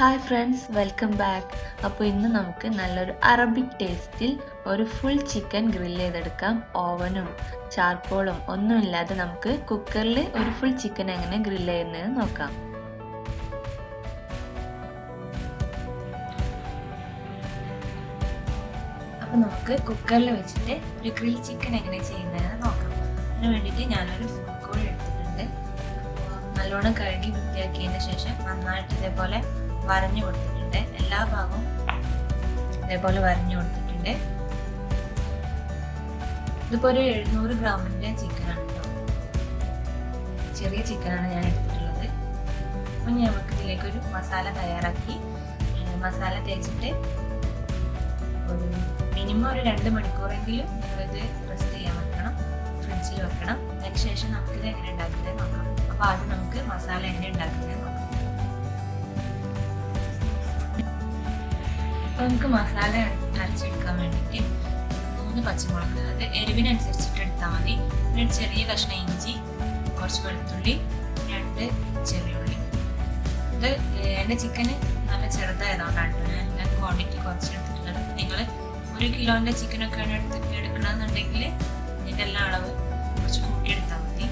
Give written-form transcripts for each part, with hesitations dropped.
Hi friends, welcome back. അപ്പോൾ ഇന്ന് നമുക്ക് നല്ലൊരു അറബിക് ടേസ്റ്റിൽ ഒരു ഫുൾ ചിക്കൻ ഗ്രില്ല് ചെയ്തെടുക്കാം. ഓവനും ചാർക്കോളും ഒന്നുമില്ലാതെ നമുക്ക് കുക്കറിൽ ഒരു ഫുൾ ചിക്കൻ എങ്ങനെ ഗ്രില്ല് ചെയ്യുന്നത് നോക്കാം. അപ്പോൾ നമുക്ക് കുക്കറിൽ വെച്ചിട്ട് ഒരു ഗ്രിൽ ചിക്കൻ എങ്ങനെ ചെയ്യുന്നതെന്ന് നോക്കാം. അതിന് വേണ്ടിയിട്ട് ഞാനൊരു ഫുൾ കോഴി എടുത്തിട്ടുണ്ട്. നല്ലോണം കഴുകി വൃത്തിയാക്കിയതിന് ശേഷം നന്നായിട്ട് ഇതേപോലെ വരഞ്ഞു കൊടുത്തിട്ടുണ്ട്. എല്ലാ ഭാഗവും ഇതേപോലെ വരഞ്ഞു കൊടുത്തിട്ടുണ്ട്. ഇതിപ്പോ ഒരു 700 ഗ്രാമിന്റെ ചിക്കനാണ് കേട്ടോ. ചെറിയ ചിക്കനാണ് ഞാൻ എടുത്തിട്ടുള്ളത്. അപ്പൊ നമുക്ക് ഇതിലേക്ക് ഒരു മസാല തയ്യാറാക്കി മസാല തേച്ചിട്ട് ഒരു മിനിമം ഒരു 2 മണിക്കൂറെങ്കിലും ഇത് റെസ്റ്റ് ചെയ്യാൻ വെക്കണം, ഫ്രിഡ്ജിൽ വെക്കണം. അതിനുശേഷം നമുക്കിത് എങ്ങനെ ഉണ്ടാക്കുന്നത് നോക്കാം. അപ്പൊ ആദ്യം നമുക്ക് മസാല എങ്ങനെ ഉണ്ടാക്കുന്നത് നോക്കാം. നമുക്ക് മസാല അരച്ചെടുക്കാൻ വേണ്ടിയിട്ട് 3 പച്ചമുളക്, അത് എരിവിനനുസരിച്ചിട്ട് എടുത്താൽ മതി. പിന്നെ ഒരു ചെറിയ കഷ്ണം ഇഞ്ചി, കുറച്ച് വെളുത്തുള്ളി, 2 ചെറിയ ഉള്ളി. ഇത് എൻ്റെ ചിക്കന് നല്ല ചെറുതായതുകൊണ്ടാണ് ഞാൻ ക്വാണ്ടിറ്റി കുറച്ച് എടുത്തിട്ടുള്ളത്. നിങ്ങൾ 1 കിലോൻ്റെ ചിക്കനൊക്കെയാണ് എടുക്കണമെന്നുണ്ടെങ്കിൽ ഇതിൻ്റെ എല്ലാം അളവ് കുറച്ച് കൂട്ടിയെടുത്താൽ മതി.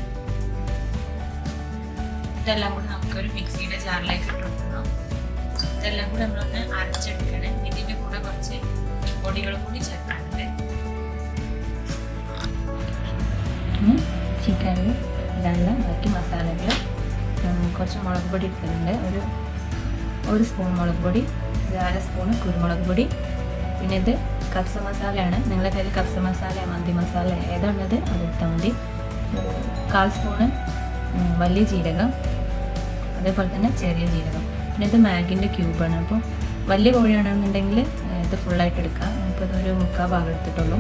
ഇതെല്ലാം കൂടി നമുക്കൊരു മിക്സിയുടെ ജാറിലേക്ക് ഇട്ട് കൊടുക്കണം. ഇതെല്ലാം കൂടി നമ്മളൊന്ന് അരച്ചെടുക്കണം. ഇതിൻ്റെ കൂടെ കുറച്ച് പൊടികളും കൂടി ചേർക്കാനുണ്ട്. ചിക്കനിൽ ഇടാനുള്ള ബാക്കി മസാലകൾ കുറച്ച് മുളക് പൊടി എടുക്കുന്നുണ്ട്. ഒരു സ്പൂൺ മുളക് പൊടി, 1/2 സ്പൂൺ കുരുമുളക് പൊടി. പിന്നെ ഇത് കബ്സ മസാലയാണ്. നിങ്ങളുടെ കയ്യിൽ കബ്സ മസാല, മന്തി മസാല ഏതാണുള്ളത് അതെടുത്താൽ മതി. 1/4 സ്പൂണ് വലിയ ജീരകം, അതേപോലെ തന്നെ ചെറിയ ജീരകം. പിന്നെ ഇത് മാഗിൻ്റെ ക്യൂബാണ്. അപ്പോൾ വലിയ കോഴിയാണെന്നുണ്ടെങ്കിൽ ഇത് ഫുള്ളായിട്ട് എടുക്കാം. ഇപ്പോൾ ഇതൊരു 3/4 ഭാഗം എടുത്തിട്ടുള്ളൂ.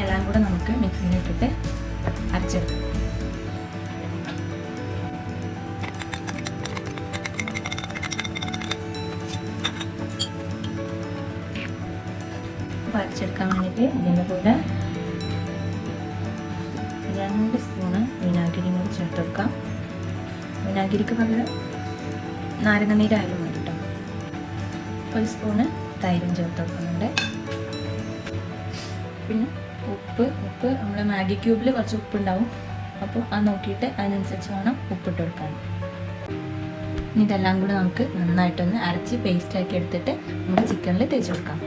എല്ലാം കൂടെ നമുക്ക് മിക്സിയിലിട്ടിട്ട് അരച്ചെടുക്കാം. അരച്ചെടുക്കാൻ വേണ്ടിയിട്ട് ഇതിൻ്റെ കൂടെ 2 സ്പൂണ് വിനാഗിരി കൂടി ചേർത്തെടുക്കാം. വിനാഗിരിക്ക് പകരം നാരങ്ങ നീരായാലും മതി കേട്ടോ. 1 സ്പൂണ് തൈരും ചേർത്ത് വെക്കുന്നുണ്ട്. പിന്നെ ഉപ്പ് നമ്മൾ മാഗി ക്യൂബിൽ കുറച്ച് ഉപ്പുണ്ടാവും. അപ്പോൾ അത് നോക്കിയിട്ട് അതിനനുസരിച്ച് വേണം ഉപ്പിട്ട് കൊടുക്കാൻ. ഇതെല്ലാം കൂടെ നമുക്ക് നന്നായിട്ടൊന്ന് അരച്ച് പേസ്റ്റാക്കി എടുത്തിട്ട് നമ്മുടെ ചിക്കനിൽ തേച്ച് കൊടുക്കാം.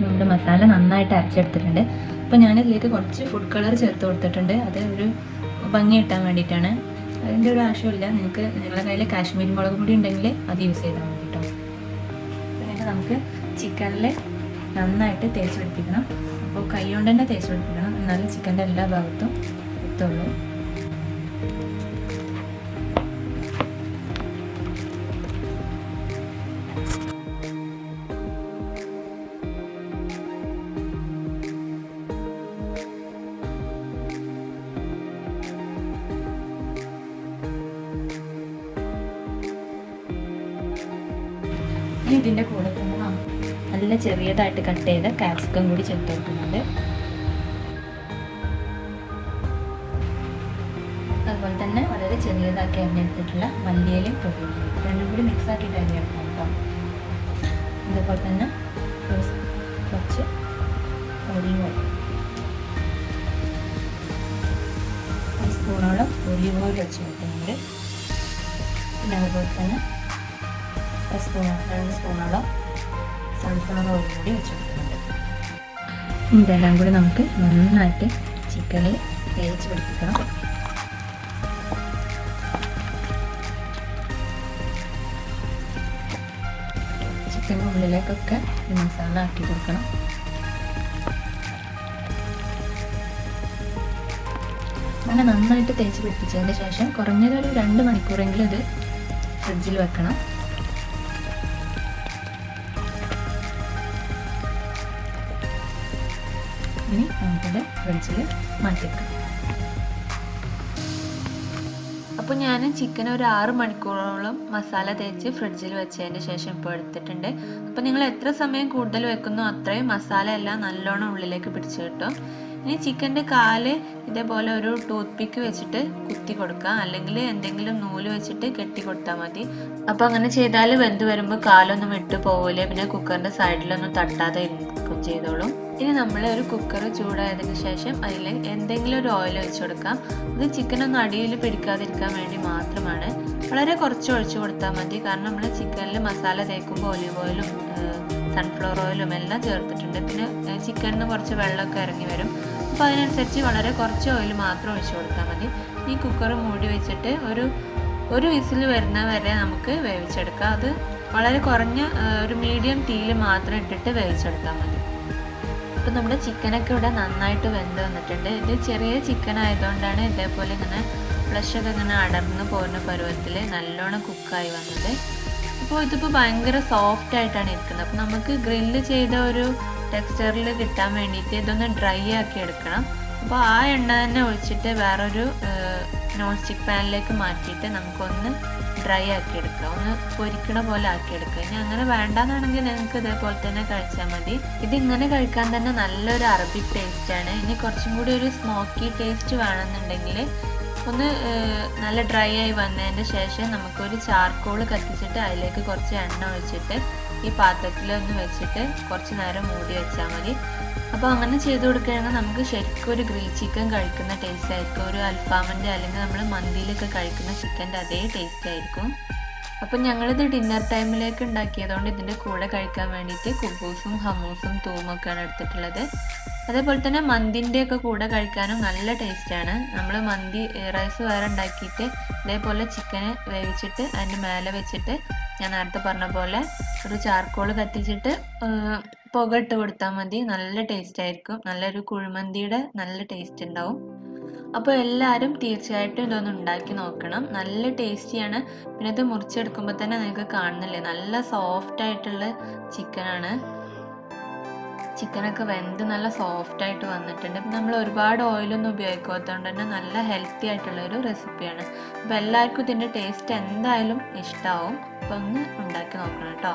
നമ്മുടെ മസാല നന്നായിട്ട് അരച്ചെടുത്തിട്ടുണ്ട്. അപ്പോൾ ഞാനിതിലേക്ക് കുറച്ച് ഫുഡ് കളർ ചേർത്ത് കൊടുത്തിട്ടുണ്ട്. അത് ഒരു ഭംഗി കിട്ടാൻ വേണ്ടിയിട്ടാണ്. അതിൻ്റെ ഒരു ആവശ്യമില്ല. നിങ്ങളുടെ കയ്യിൽ കാശ്മീരി മുളക് പൊടി ഉണ്ടെങ്കിൽ അത് യൂസ് ചെയ്താൽ മതി കേട്ടോ. പിന്നെ നമുക്ക് ചിക്കനിൽ നന്നായിട്ട് തേച്ച് പിടിപ്പിക്കണം. അപ്പോൾ കൈ കൊണ്ട് തന്നെ തേച്ച് പിടിപ്പിക്കണം, എന്നാലും ചിക്കൻ്റെ എല്ലാ ഭാഗത്തും എത്തുള്ളൂ. ഇതിൻ്റെ കൂടെ തന്നെ നല്ല ചെറിയതായിട്ട് കട്ട് ചെയ്ത കാപ്സിക്കം കൂടി ചേർത്ത് കൊടുക്കുന്നുണ്ട്. അതുപോലെ തന്നെ വളരെ ചെറിയതാക്കി അരിഞ്ഞെടുത്തിട്ടുള്ള മല്ലിയിലും പൊടിയും രണ്ടും കൂടി മിക്സ് ആക്കിയിട്ട് അരിഞ്ഞെടുക്കാം കേട്ടോ. അതുപോലെ തന്നെ കുറച്ച് ഒലിവ് ഓയിൽ, 1 സ്പൂണോളം ഒലിവ് ഓയിൽ വെച്ച് കൊടുക്കുന്നുണ്ട്. പിന്നെ അതുപോലെ തന്നെ 2 സ്പൂണോളം സൺഫ്ലവർ ഓയിൽ കൂടി വെച്ച് കൊടുക്കുന്നുണ്ട്. ഇതെല്ലാം കൂടി നമുക്ക് നന്നായിട്ട് ചിക്കനിൽ തേച്ച് പിടിപ്പിക്കണം. ചിക്കൻ്റെ ഉള്ളിലേക്കൊക്കെ മസാല ആക്കി കൊടുക്കണം. അങ്ങനെ നന്നായിട്ട് തേച്ച് പിടിപ്പിച്ചതിന് ശേഷം കുറഞ്ഞതൊരു 2 മണിക്കൂറെങ്കിലും ഇത് ഫ്രിഡ്ജിൽ വെക്കണം. ഇനി നമുക്കത് ഫ്രിഡ്ജിൽ മാറ്റിവെക്കാം. അപ്പോൾ ഞാൻ ചിക്കൻ ഒരു 6 മണിക്കൂറോളം മസാല തേച്ച് ഫ്രിഡ്ജിൽ വെച്ചതിന് ശേഷം ഇപ്പോൾ എടുത്തിട്ടുണ്ട്. അപ്പോൾ നിങ്ങൾ എത്ര സമയം കൂടുതൽ വെക്കുന്നോ അത്രയും മസാല എല്ലാം നല്ലോണം ഉള്ളിലേക്ക് പിടിച്ച് കിട്ടും. ഇനി ചിക്കൻ്റെ കാല് ഇതേപോലെ ഒരു ടൂത്ത് പിക്ക് വെച്ചിട്ട് കുത്തി കൊടുക്കുക, അല്ലെങ്കിൽ എന്തെങ്കിലും നൂല് വെച്ചിട്ട് കെട്ടി കൊടുത്താൽ മതി. അപ്പോൾ അങ്ങനെ ചെയ്താൽ വെന്ത് വരുമ്പോൾ കാലൊന്നും വിട്ടു പോവില്ല, പിന്നെ കുക്കറിൻ്റെ സൈഡിലൊന്നും തട്ടാതെ ഇരിക്കും ചെയ്തോളും. ഇനി നമ്മൾ ഒരു കുക്കർ ചൂടായതിനു ശേഷം അതിൽ എന്തെങ്കിലും ഒരു ഓയിൽ ഒഴിച്ചു കൊടുക്കാം. ഇത് ചിക്കനൊന്നും അടിയിൽ പിടിക്കാതിരിക്കാൻ വേണ്ടി മാത്രമാണ്. വളരെ കുറച്ച് ഒഴിച്ചു കൊടുത്താൽ മതി, കാരണം നമ്മൾ ചിക്കനിൽ മസാല തേക്കുമ്പോൾ ഒലിവ് ഓയിലും സൺഫ്ലവർ ഓയിലും എല്ലാം ചേർത്തിട്ടുണ്ട്. പിന്നെ ചിക്കനിന് കുറച്ച് വെള്ളമൊക്കെ ഇറങ്ങി വരും, അപ്പോൾ അതിനനുസരിച്ച് വളരെ കുറച്ച് ഓയിൽ മാത്രം ഒഴിച്ചു കൊടുത്താൽ മതി. ഈ കുക്കർ മൂടി വെച്ചിട്ട് ഒരു വിസിൽ വരുന്ന വരെ നമുക്ക് വേവിച്ചെടുക്കാം. അത് വളരെ കുറഞ്ഞ ഒരു മീഡിയം തീയിൽ മാത്രം ഇട്ടിട്ട് വേവിച്ചെടുത്താൽ മതി. അപ്പം നമ്മുടെ ചിക്കനൊക്കെ ഇവിടെ നന്നായിട്ട് വെന്ത് വന്നിട്ടുണ്ട്. ഇത് ചെറിയ ചിക്കൻ ആയതുകൊണ്ടാണ് ഇതേപോലെ ഇങ്ങനെ ഫ്ലഷൊക്കെ ഇങ്ങനെ അടർന്ന് പോകുന്ന പരുവത്തിൽ നല്ലോണം കുക്കായി വന്നത്. അപ്പോൾ ഇതിപ്പോൾ ഭയങ്കര സോഫ്റ്റ് ആയിട്ടാണ് ഇരിക്കുന്നത്. അപ്പോൾ നമുക്ക് ഗ്രില്ല് ചെയ്ത ഒരു ടെക്സ്ചറിൽ കിട്ടാൻ വേണ്ടിയിട്ട് ഇതൊന്ന് ഡ്രൈ ആക്കി എടുക്കണം. അപ്പോൾ ആ എണ്ണ തന്നെ ഒഴിച്ചിട്ട് വേറൊരു നോൺ സ്റ്റിക്ക് പാനിലേക്ക് മാറ്റിയിട്ട് നമുക്കൊന്ന് ഡ്രൈ ആക്കി എടുക്കുക, ഒന്ന് പൊരിക്കണ പോലെ ആക്കി എടുക്കുക. ഇനി അങ്ങനെ വേണ്ടാന്നാണെങ്കിൽ നിങ്ങൾക്ക് ഇതേപോലെ തന്നെ കഴിച്ചാൽ മതി. ഇതിങ്ങനെ കഴിക്കാൻ തന്നെ നല്ലൊരു അറബിക് ടേസ്റ്റാണ്. ഇനി കുറച്ചും കൂടി ഒരു സ്മോക്കി ടേസ്റ്റ് വേണമെന്നുണ്ടെങ്കിൽ ഒന്ന് നല്ല ഡ്രൈ ആയി വന്നതിൻ്റെ ശേഷം നമുക്കൊരു ചാർക്കോൾ കത്തിച്ചിട്ട് അതിലേക്ക് കുറച്ച് എണ്ണ ഒഴിച്ചിട്ട് ഈ പാത്രത്തിലൊന്ന് വെച്ചിട്ട് കുറച്ച് നേരം മൂടി വെച്ചാൽ മതി. അപ്പോൾ അങ്ങനെ ചെയ്ത് കൊടുക്കുകയാണെങ്കിൽ നമുക്ക് ശരിക്കും ഒരു ഗ്രിൽ ചിക്കൻ കഴിക്കുന്ന ടേസ്റ്റ് ആയിരിക്കും. ഒരു അൽഫാമിൻ്റെ അല്ലെങ്കിൽ നമ്മൾ മന്തിയിലൊക്കെ കഴിക്കുന്ന ചിക്കൻ്റെ അതേ ടേസ്റ്റ് ആയിരിക്കും. അപ്പം ഞങ്ങളിത് ഡിന്നർ ടൈമിലേക്ക് ഉണ്ടാക്കിയതുകൊണ്ട് ഇതിൻ്റെ കൂടെ കഴിക്കാൻ വേണ്ടിയിട്ട് കുബൂസും ഹമൂസും തൂമൊക്കെയാണ് എടുത്തിട്ടുള്ളത്. അതേപോലെ തന്നെ മന്തിൻ്റെയൊക്കെ കൂടെ കഴിക്കാനും നല്ല ടേസ്റ്റാണ്. നമ്മൾ മന്തി റൈസ് വേറെ ഉണ്ടാക്കിയിട്ട് ഇതേപോലെ ചിക്കന് വേവിച്ചിട്ട് അതിൻ്റെ മേലെ വെച്ചിട്ട് ഞാൻ നേരത്തെ പറഞ്ഞ പോലെ ഒരു ചാർക്കോൾ കത്തിച്ചിട്ട് പുക ഇട്ട് കൊടുത്താൽ മതി. നല്ല ടേസ്റ്റ് ആയിരിക്കും, നല്ലൊരു കുഴിമന്തിയുടെ നല്ല ടേസ്റ്റ് ഉണ്ടാവും. അപ്പോൾ എല്ലാവരും തീർച്ചയായിട്ടും ഇതൊന്ന് ഉണ്ടാക്കി നോക്കണം, നല്ല ടേസ്റ്റിയാണ്. പിന്നെ ഇത് മുറിച്ചെടുക്കുമ്പോൾ തന്നെ നിങ്ങൾക്ക് കാണുന്നില്ലേ നല്ല സോഫ്റ്റ് ആയിട്ടുള്ള ചിക്കനാണ്. ചിക്കനൊക്കെ വെന്ത് നല്ല സോഫ്റ്റ് ആയിട്ട് വന്നിട്ടുണ്ട്. പിന്നെ നമ്മൾ ഒരുപാട് ഓയിലൊന്നും ഉപയോഗിക്കാത്തതുകൊണ്ട് തന്നെ നല്ല ഹെൽത്തി ആയിട്ടുള്ള ഒരു റെസിപ്പിയാണ്. അപ്പോൾ എല്ലാവർക്കും ഇതിൻ്റെ ടേസ്റ്റ് എന്തായാലും ഇഷ്ടമാവും. അപ്പോൾ ഒന്ന് ഉണ്ടാക്കി നോക്കണം കേട്ടോ.